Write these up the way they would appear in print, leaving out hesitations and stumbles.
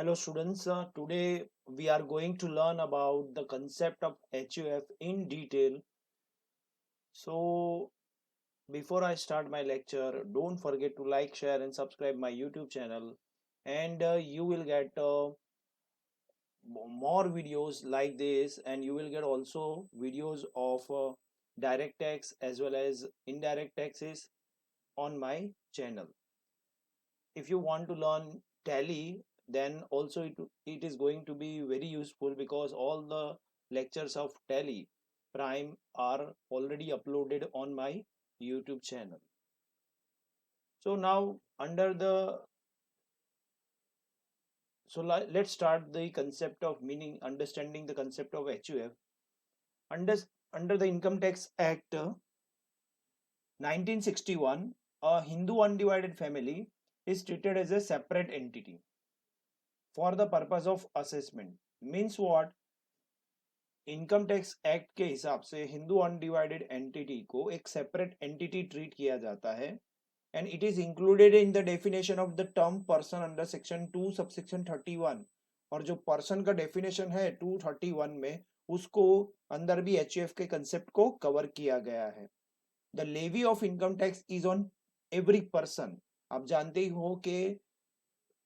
Hello students, today we are going to learn about the concept of HUF in detail. So before I start my lecture, don't forget to like, share and subscribe my YouTube channel, and you will get more videos like this, and you will get also videos of direct tax as well as indirect taxes on my channel. If you want to learn tally, then also it is going to be very useful because all the lectures of tally prime are already uploaded on my YouTube channel. So now let's start the concept of meaning, understanding the concept of HUF. under, Under the Income Tax Act 1961, a Hindu undivided family is treated as a separate entity for the purpose of assessment. Means what? Income tax act के हिसाब से Hindu undivided entity को एक separate entity treat किया जाता है and it is included in the definition of the term person under section 2 subsection 31। और जो पर्सन का डेफिनेशन है 231 में, उसको अंदर भी एचयूएफ के कंसेप्ट को कवर किया गया है। The levy of income tax is on every person. आप जानते ही हो कि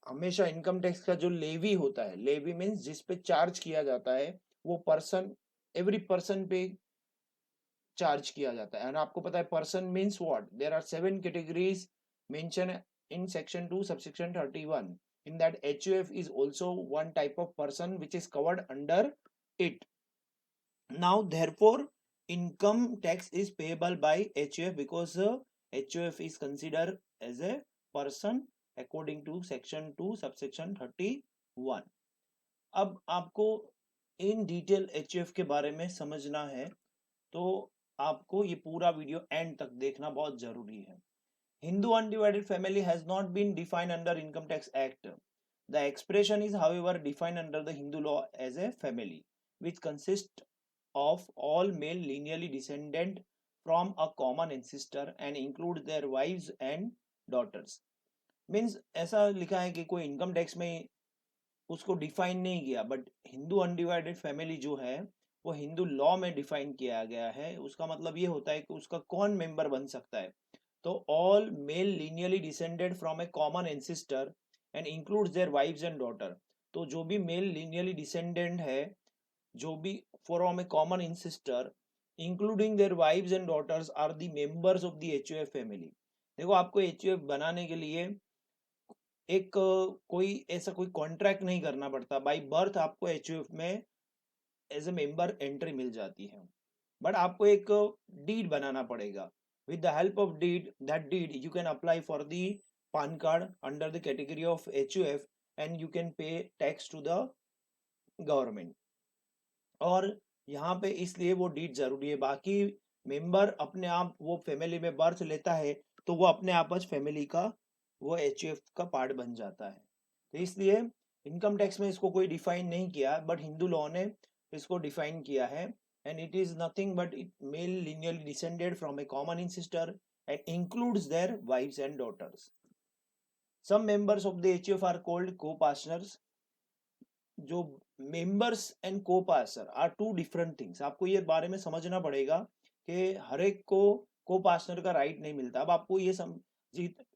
हमेशा इनकम टैक्स का जो लेवी होता है, लेवी मीन्स जिस पे चार्ज किया जाता है, वो पर्सन, एवरी पर्सन पे चार्ज किया जाता है। एंड आपको पता है person means what, there are 7 categories mention in section 2 subsection 31। in that HUF is also one type of person which is covered under it. Now therefore income tax is payable by HUF because HUF is considered as a person according to section 2 subsection 31। अब आपको in detail HUF के बारे में समझना है तो आपको ये पूरा वीडियो एंड तक देखना बहुत जरूरी है। Hindu undivided family has not been defined under Income Tax Act. The expression is, however, defined under the Hindu law as a family, which consists of all male lineally descendant from a common ancestor and includes their wives and daughters. Means ऐसा लिखा है कि कोई income tax में उसको define नहीं किया, but Hindu undivided family जो है वो हिंदू लॉ में डिफाइन किया गया है। उसका मतलब ये होता है कि उसका कौन मेंबर बन सकता है। तो all male linearly descended from a common ancestor and includes their wifes and daughter. तो जो भी मेल लीनियरली डिसेंडेंट है, जो भी from a common ancestor including their wifes and daughters are the members of the HUF family. देखो, आपको HUF बनाने के लिए एक कोई ऐसा कोई कॉन्ट्रैक्ट नहीं करना पड़ता। बाय बर्थ आपको एचयूएफ में एज ए मेंबर एंट्री मिल जाती है, बट आपको एक डीड बनाना पड़ेगा। With the help of deed, that deed you can apply for the PAN card under the category of HUF and you can pay tax to the government. और यहाँ पे इसलिए वो डीड जरूरी है। बाकी मेंबर अपने आप वो फैमिली में बर्थ लेता है तो वो अपने आप फैमिली का वो एचयूएफ का पार्ट बन जाता है। तो इसलिए इनकम टैक्स में इसको कोई डिफाइन नहीं किया, बट हिंदू लॉ ने इसको डिफाइन किया है। And it is nothing but it male linearly descended from a common ancestor and includes their wifes and daughters. Some members of the HUF are called co-partners. जो members and co-partner are two different things. आपको ये बारे में समझना पड़ेगा कि हर एक को पार्टनर का राइट नहीं मिलता। अब आपको ये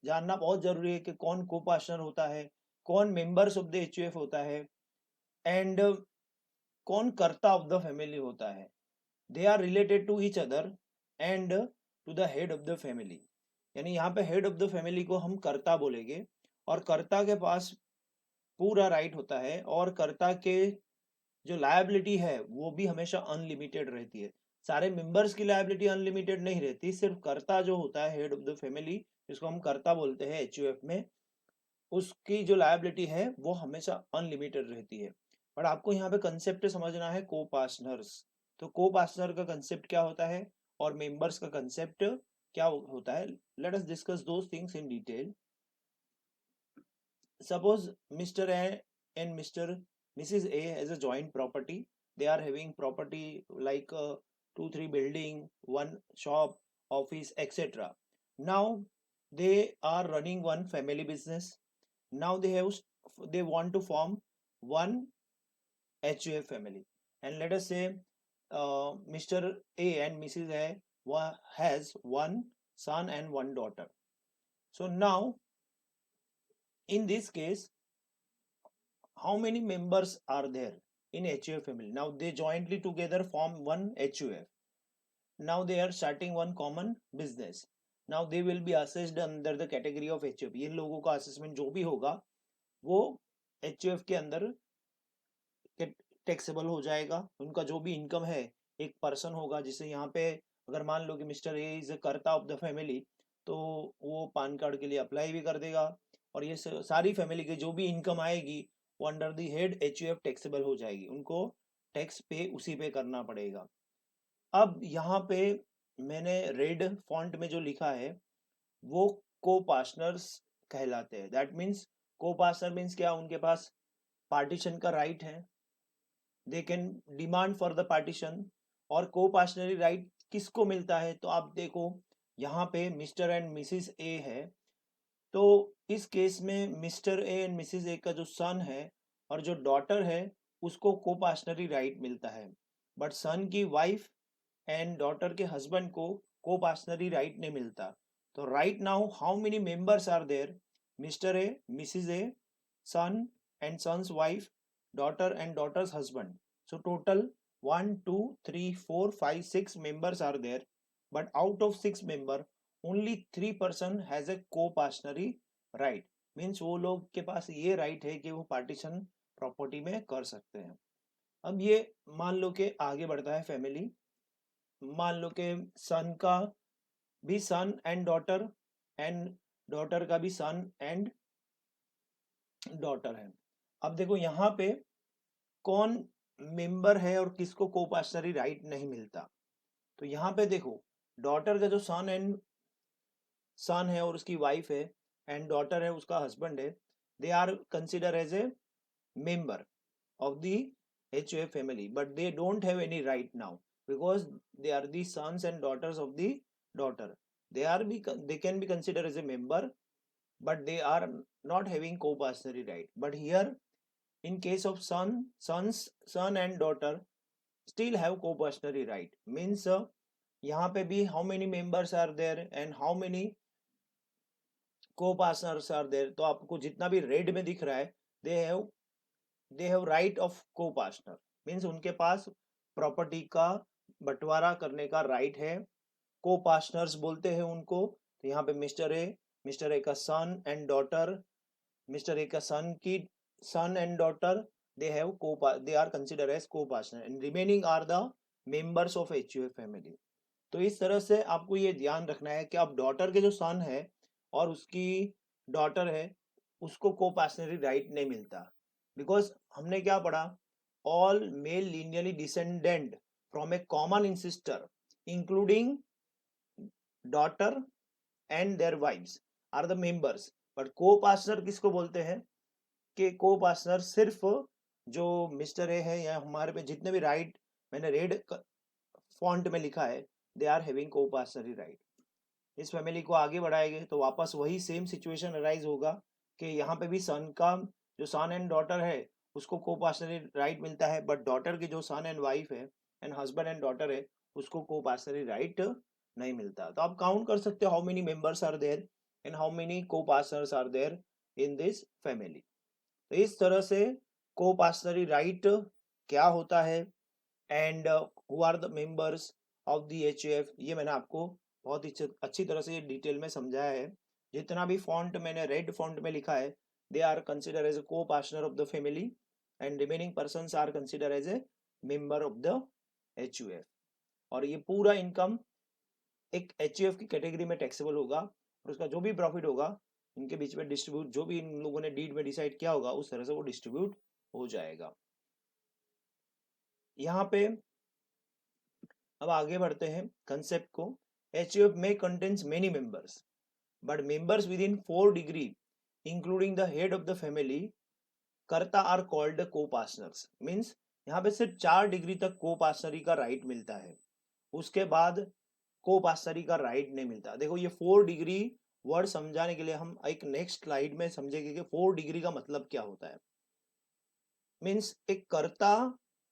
जानना बहुत जरूरी है कि कौन को पार्टनर होता है, कौन मेंबर्स ऑफ द एचयूएफ होता है, एंड कौन कर्ता ऑफ द फैमिली होता है। They are related to each other and to the head of the family. यानी यहाँ पे हेड ऑफ द फैमिली को हम कर्ता बोलेंगे, और कर्ता के पास पूरा राइट होता है, और कर्ता के जो लायबिलिटी है वो भी हमेशा अनलिमिटेड रहती है। सारे मेंबर्स की लायबिलिटी अनलिमिटेड नहीं रहती, सिर्फ कर्ता जो होता है हेड ऑफ द फैमिली, जिसको हम कर्ता बोलते हैं एचयूएफ में, उसकी जो लायबिलिटी है वो हमेशा अनलिमिटेड रहती है। पर आपको यहाँ पे कंसेप्ट समझना है को पार्टनर्स। तो को पार्टनर का कंसेप्ट क्या होता है और मेंबर्स का कंसेप्ट क्या होता है, let us discuss those things in detail. Suppose Mr. A and Mrs. A has a joint property. They are having property like 2-3 building, one shop, office, etc. Now they are running one family business. Now they want to form one HUF family, and let us say Mr. A and Mrs. A has one son and one daughter. So now in this case, how many members are there in HUF family? Now they jointly together form one HUF. Now they are starting one common business. Now they will be assessed under the category of HUF. इन लोगों का assessment जो भी होगा वो HUF के अंदर taxable हो जाएगा. उनका जो भी इनकम है, एक पर्सन होगा जिसे यहाँ पे अगर मान लो कि मिस्टर ए इज कर्ता ऑफ द फैमिली, तो वो पान कार्ड के लिए अप्लाई भी कर देगा और ये सारी फैमिली की जो भी इनकम आएगी वो under the head HUF taxable हो जाएगी. उनको टैक्स पे उसी पे करना पड़ेगा. अब यहाँ पे मैंने रेड फॉन्ट में जो लिखा है वो को पार्टनर्स कहलाते हैं. दैट मीन्स को पार्टनर मीन्स क्या, उनके पास पार्टीशन का राइट है. They can demand for the partition. और को पार्टनरी राइट किसको मिलता है, तो आप देखो यहाँ पे मिस्टर एंड मिसिस ए है, तो इस केस में मिस्टर ए एंड मिसिस ए का जो सन है और जो डॉटर है उसको को पार्टनरी राइट मिलता है. बट सन की वाइफ एंड डॉटर के हस्बैंड को पार्टनरी राइट नहीं मिलता. तो right now how many members are there? Mister A, missus A, son and son's wife, daughter and daughter's husband. So total 1, 2, 3, 4, 5, 6 members are there. But out of 6 member, only 3 person has a co-partnery right. Means वो लोग के पास ये right है कि वो partition property में कर सकते हैं. अब ये मान लो कि आगे बढ़ता है फैमिली. मान लो कि सन का भी सन एंड डॉटर का भी सन एंड डॉटर है. अब देखो यहाँ पे कौन मेंबर है और किसको को पार्टनरी राइट नहीं मिलता. तो यहाँ पे देखो डॉटर का जो सन है और उसकी वाइफ है एंड डॉटर है उसका हस्बैंड है, they are consider as a member of the HUF family, but they don't have any right now because they are the sons and daughters of the daughter. They can be considered as a member, but they are not having co-partnering right. But here, in case of son and daughter still have co-partnering right. Means यहाँ पे भी how many members are there and how many co-partners are there. तो आपको जितना भी red में दिख रहा है, they have right of co-partner. Means उनके पास प्रॉपर्टी का बंटवारा करने का राइट है. को पार्टनर्स बोलते हैं उनको. तो यहाँ पे मिस्टर ए का son and daughter, mister A का son and daughter, they are consider as co-partner and remaining are the members of HUF family. तो इस तरह से आपको ये ध्यान रखना है कि आप डॉटर के जो सन है और उसकी डॉटर है उसको को पार्टनरी राइट नहीं मिलता. बिकॉज हमने क्या पढ़ा, all male linearly descendant from a common ancestor including daughter and their wifes are the members. But co-partner किसको बोलते हैं कि को पार्टनर सिर्फ जो मिस्टर ए है या हमारे पे जितने भी राइट मैंने रेड फॉन्ट में लिखा है, दे आर हैविंग को पार्टनरी राइट. इस फैमिली को आगे बढ़ाएंगे तो वापस वही सेम सिचुएशन अराइज होगा कि यहाँ पे भी सन का जो सन एंड डॉटर है उसको को पार्टनरी राइट मिलता है, बट डॉटर की जो सन एंड वाइफ है एंड हस्बैंड एंड डॉटर है उसको को पार्टनरी राइट नहीं मिलता. तो आप काउंट कर सकते हो how many members are there and how many co-partners are there in this family. तो इस तरह से को पार्टनरी राइट क्या होता है and who are the members of the HUF, ये मैंने आपको बहुत ही अच्छी तरह से डिटेल में समझाया है. जितना भी फॉन्ट मैंने रेड फॉन्ट में लिखा है, they are considered as a co-partner of the family and remaining persons are considered as a member of the HUF. और ये पूरा इनकम एक HUF की कैटेगरी में टैक्सेबल होगा और उसका जो भी प्रॉफिट होगा इनके बीच में डिस्ट्रीब्यूट, जो भी इन लोगों ने डीड में डिसाइड किया होगा उस तरह से वो डिस्ट्रीब्यूट हो जाएगा. यहाँ पे अब आगे बढ़ते हैं कंसेप्ट को. HUF में contains many members but members with in 4 degree including the head of the family कर्ता आर कॉल्ड को पार्टनर्स. मीन्स यहाँ पे सिर्फ 4 डिग्री तक को पार्टनरी का राइट मिलता है, उसके बाद को पार्टनरी का राइट नहीं मिलता. देखो ये 4 डिग्री वर्ड समझाने के लिए हम एक नेक्स्ट स्लाइड में समझेंगे कि 4 डिग्री का मतलब क्या होता है. मीन्स एक कर्ता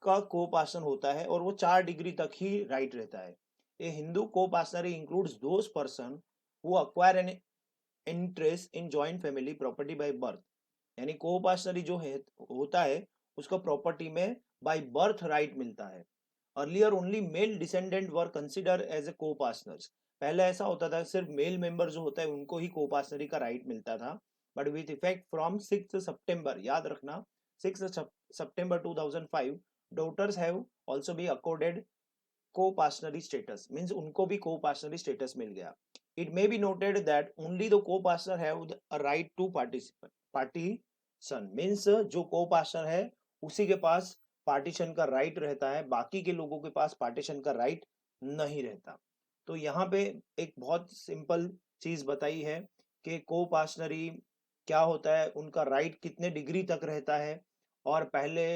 का को पार्टनर होता है और वो 4 डिग्री तक ही राइट रहता है। ए हिंदू को partner includes those person who acquire an interest in joint family property by birth. यानी को पार्टनरी जो है होता है उसको प्रॉपर्टी में बाय बर्थ राइट मिलता है। Earlier only male descendant were consider as a coparceners. पहले ऐसा होता था सिर्फ मेल मेंबर जो होता है उनको ही को पार्टनरी का राइट मिलता था। बट विथ इफेक्ट फ्रॉम 6 सितंबर, याद रखना 6 सितंबर 2005, daughters have also be accorded coparcenary status. Means उनको भी को पार्टनरी स्टेटस मिल गया। It may be noted that only the co-partner have a right to partition. Means जो को पार्टनर है उसी के पास पार्टीशन का राइट रहता है, बाकी के लोगों के पास पार्टीशन का राइट नहीं रहता। तो यहाँ पे एक बहुत सिंपल चीज बताई है कि को पार्टनरी क्या होता है, उनका राइट कितने डिग्री तक रहता है। और पहले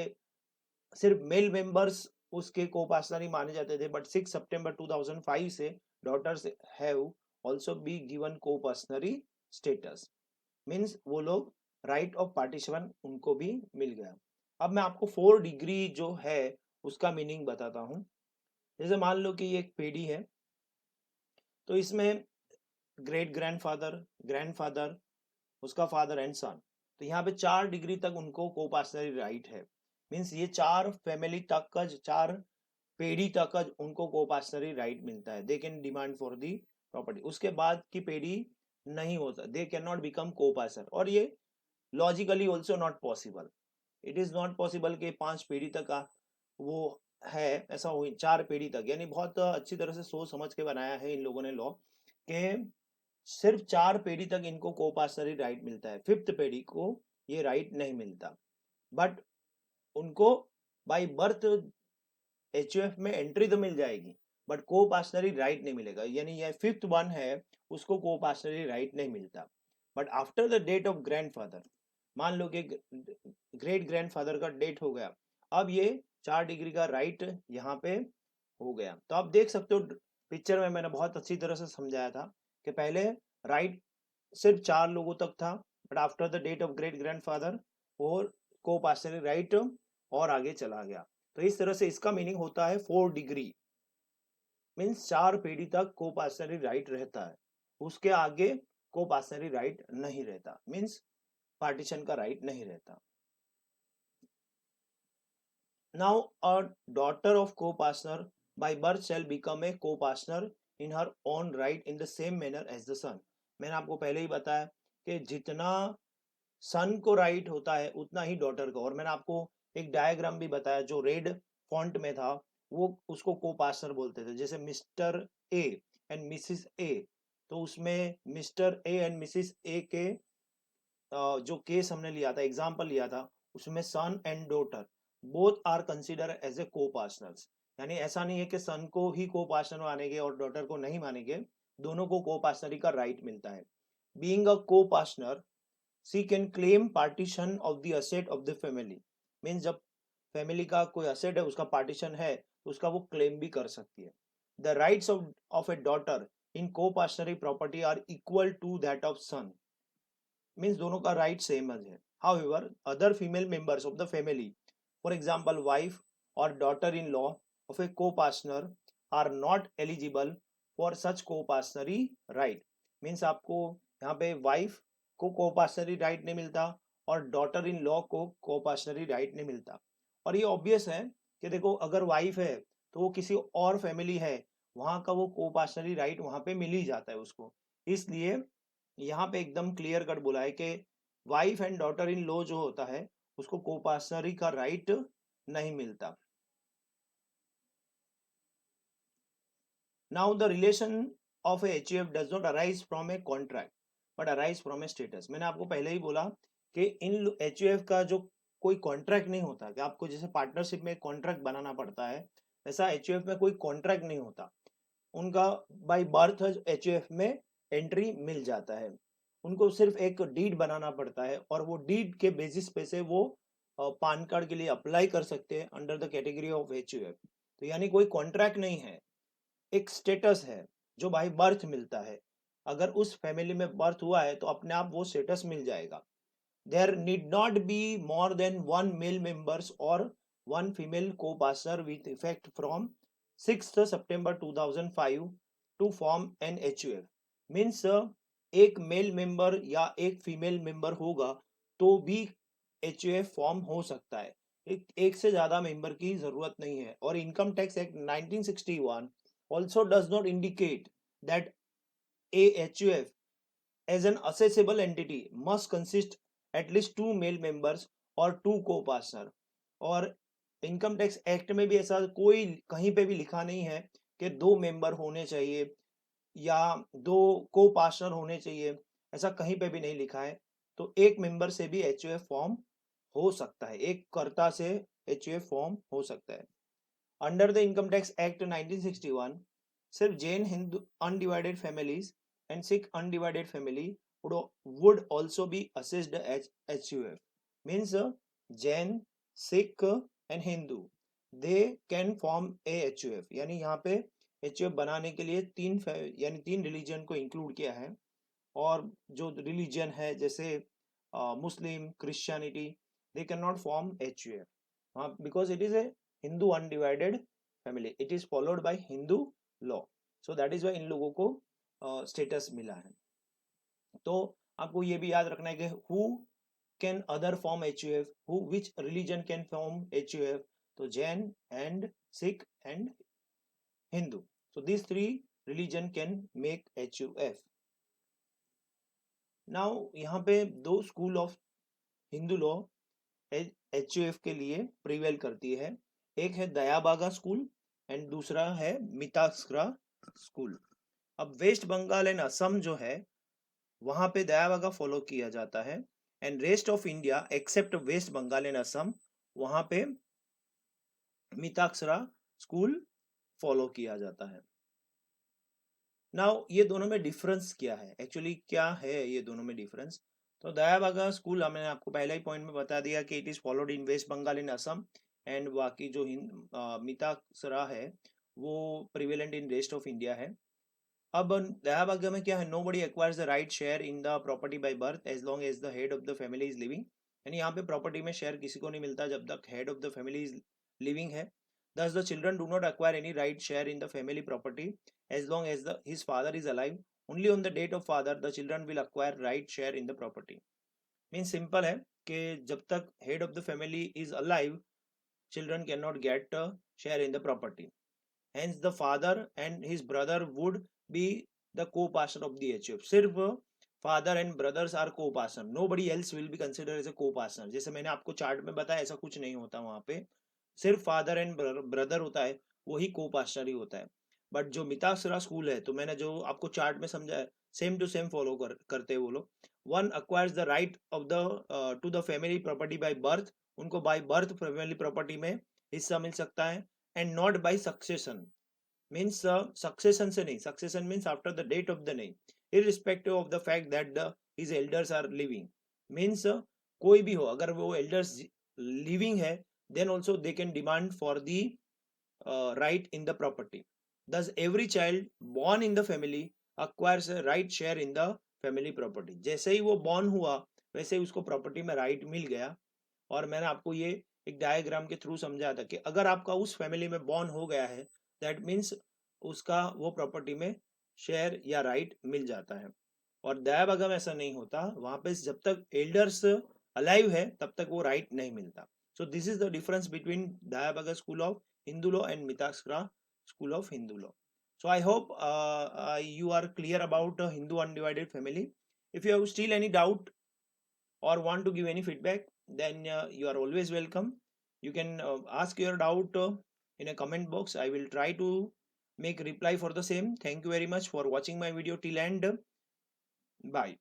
सिर्फ मेल मेंबर्स उसके को पार्टनर ही माने जाते थे, बट 6 सितंबर 2005 से daughters have also be given coparcenary status. Means वो लोग राइट ऑफ पार्टीशन उनको भी मिल गया। अब मैं आपको 4 डिग्री जो है उसका मीनिंग बताता हूँ। जैसे मान लो कि ये एक पेड़ी है, तो इसमें ग्रेट ग्रैंडफादर, ग्रैंडफादर, उसका फादर एंड सन। तो यहाँ पे 4 डिग्री तक उनको को पार्टनरी राइट है। मीन्स ये 4 फैमिली तक का, 4 पीढ़ी तक का उनको को पार्टनरी राइट मिलता है। They can demand for the property. उसके बाद की पीढ़ी नहीं होता, दे कैन नॉट बिकम को पार्टनर। और ये logically also not possible. It is not possible कि 5 पीढ़ी तक का वो है, ऐसा हो 4 पीढ़ी तक। यानी बहुत अच्छी तरह से सोच समझ के बनाया है इन लोगों ने लॉ कि सिर्फ 4 पीढ़ी तक इनको को पार्टनरी राइट मिलता है, 5th पीढ़ी को ये राइट नहीं मिलता। बट उनको बाय बर्थ एचयूएफ में एंट्री तो मिल जाएगी, बट को पार्टनरी राइट नहीं मिलेगा। यानी ये 5th वन है, उसको को पार्टनरी राइट नहीं मिलता। But after the date of grandfather, मान लो कि ग्रेट ग्रैंडफादर का डेट हो गया, अब ये 4 डिग्री का राइट यहाँ पे हो गया। तो आप देख सकते हो पिक्चर में मैंने बहुत अच्छी तरह से समझाया था कि पहले राइट सिर्फ 4 लोगों तक था, but after the date of great grandfather और को पार्टनरी राइट और आगे चला गया। तो इस तरह से इसका मीनिंग होता है 4 डिग्री। मीन्स 4 पीढ़ी तक को पार्टनरी राइट रहता है, उसके आगे को पार्टनरी राइट नहीं रहता। मीन्स पार्टीशन का राइट नहीं रहता। Now a daughter of co-partner by birth shall become a co-partner in her own right in the same manner as the son. मैंने आपको पहले ही बताया कि जितना सन को राइट होता है उतना ही डॉटर को। और मैंने आपको एक डायग्राम भी बताया जो रेड फॉन्ट में था, वो उसको को पार्टनर बोलते थे। जैसे मिस्टर ए एंड मिसिस ए, तो उसमें मिस्टर ए एंड मिसिस ए के जो केस हमने लिया था, एग्जाम्पल लिया था, उसमें son and daughter both are consider as a co-partners. यानी ऐसा नहीं है कि सन को ही को पार्टनर मानेंगे और डॉटर को नहीं मानेंगे, दोनों को को पार्टनरी का राइट मिलता है। Being a coparcener, she can claim partition of the asset of the family. Means जब फैमिली का कोई असेट है, उसका पार्टीशन है, तो उसका वो क्लेम भी कर सकती है। The rights of a daughter in co-partnery property are equal to that of son. Means दोनों का राइट सेम है। However other female members of the family, for example wife और daughter in law of a co-partner, are not eligible for such को पार्टनरी right. Means आपको यहाँ पे wife को पार्टनरी right नहीं मिलता और डॉटर इन लॉ को पार्टनरी राइट नहीं मिलता। और ये ऑब्वियस है कि देखो अगर वाइफ है तो वो किसी और फैमिली है, वहां का वो को पार्टनरी राइट वहां पे मिल ही जाता है उसको। इसलिए यहाँ पे एकदम क्लियर कट बोला है कि wife and daughter in law जो होता है उसको को पार्टनरी का राइट नहीं मिलता। Now the relation of HUF does not arise from a contract but arise from A status. मैंने आपको पहले ही बोला कि इन एचयूएफ का जो कोई कॉन्ट्रैक्ट नहीं होता, कि आपको जैसे पार्टनरशिप में कॉन्ट्रैक्ट बनाना पड़ता है, वैसा एचयूएफ में कोई कॉन्ट्रैक्ट नहीं होता। उनका बाय बर्थ एचयूएफ में एंट्री मिल जाता है। उनको सिर्फ एक डीड बनाना पड़ता है और वो डीड के बेसिस पे से वो पान कार्ड के लिए अप्लाई कर सकते हैं under the category of HUF. तो यानी कोई कॉन्ट्रैक्ट नहीं है, एक स्टेटस है जो बाय बर्थ मिलता है। अगर उस फैमिली में बर्थ हुआ है तो अपने आप वो स्टेटस मिल जाएगा। there need not be more than one male members or one female co-pastor with effect from 6th September 2005 to form an HUF. Means एक मेल मेंबर या एक फीमेल मेंबर होगा तो भी HUF फॉर्म हो सकता है, एक से ज्यादा मेंबर की जरूरत नहीं है. और income tax act 1961 also does not indicate that a HUF as an assessable entity must consist at least two male members or two co-partner. और इनकम टैक्स एक्ट में भी ऐसा कोई कहीं पे भी लिखा नहीं है कि दो मेंबर होने चाहिए या दो को पार्टनर होने चाहिए, ऐसा कहीं पे भी नहीं लिखा है. तो एक मेंबर से भी HUF फॉर्म हो सकता है, एक कर्ता से HUF फॉर्म हो सकता है. Under the income tax act 1961 सिर्फ Jain Hindu undivided families and Sikh undivided family would also be assessed as HUF. Means Jain, Sikh and Hindu they can form a HUF. यानी यहाँ पे HUF बनाने के लिए तीन रिलीजन को इंक्लूड किया है. और जो रिलीजन है जैसे Muslim, Christianity, they can not form HUF. हाँ, because it is a Hindu undivided family, it is followed by Hindu law. So that is why इन लोगों को स्टेटस मिला है. तो आपको ये भी याद रखना है कि who can other form HUF, who which religion can form HUF. तो Jain and Sikh and Hindu, so this three religion can make HUF. Now यहाँ पे दो school of Hindu law HUF के लिए प्रिवेल करती है. एक है दयाबागा स्कूल एंड दूसरा है मिताक्सरा स्कूल. अब वेस्ट बंगाल एंड असम जो है वहां पे दयाबागा फॉलो किया जाता है and rest of India except West Bengal and Assam वहां पे मिताक्सरा स्कूल फॉलो किया जाता है. नाउ ये दोनों में डिफरेंस क्या है, एक्चुअली क्या है ये दोनों में डिफरेंस. तो दयाबागा स्कूल मैंने आपको पहले ही पॉइंट में बता दिया कि it is followed in West Bengal in Assam and बाकी जो मिताक्सरा है वो prevalent in rest of India है. अब दयाबागा में क्या है, nobody acquires the right share in the property by birth as long as the head of the family is living. यानी यहाँ पे प्रॉपर्टी में शेयर किसी को नहीं मिलता जब तक head of the family is living है. Thus, the children do not acquire any right share in the family property as long as his father is alive. Only on the date of father, the children will acquire right share in the property. Means simple है कि जब तक head of the family is alive, children cannot get a share in the property. Hence, the father and his brother would be the co-pastor of the HUF. सिर्फ father and brothers are co-pastor. Nobody else will be considered as a co-pastor. जैसे मैंने आपको chart में बताया ऐसा कुछ नहीं होता वहाँ पे. सिर्फ फादर एंड ब्रदर होता है, वही को पास्टर ही होता है. बट जो मिताक्सरा स्कूल है तो मैंने जो आपको चार्ट में समझाया सेम टू सेम फॉलो करते हैं वो लोग. One acquires the right of the to the family property by birth, उनको बाय बर्थ फैमिली प्रॉपर्टी में हिस्सा मिल सकता है and not by succession. Means succession से नहीं, succession means after the date of the name irrespective of the fact that the his elders are living. Means कोई भी हो, अगर वो एल्डर्स लिविंग है then also they can demand for the right in the property. Thus every child born in the family acquires a right share in the family property. जैसे ही वो born हुआ वैसे ही उसको प्रॉपर्टी में राइट मिल गया. और मैंने आपको ये एक डायग्राम के थ्रू समझाया था कि अगर आपका उस फैमिली में बॉर्न हो गया है दैट मीन्स उसका वो प्रॉपर्टी में शेयर या राइट मिल जाता है. और दयाबागा में ऐसा नहीं होता, वहां पे जब तक एल्डर्स अलाइव है तब तक वो राइट नहीं मिलता. So this is the difference between Dayabaga School of Hindu Law and Mitaksara School of Hindu Law. So I hope you are clear about Hindu undivided family. If you have still any doubt or want to give any feedback, then you are always welcome. You can ask your doubt in a comment box. I will try to make reply for the same. Thank you very much for watching my video till end. Bye.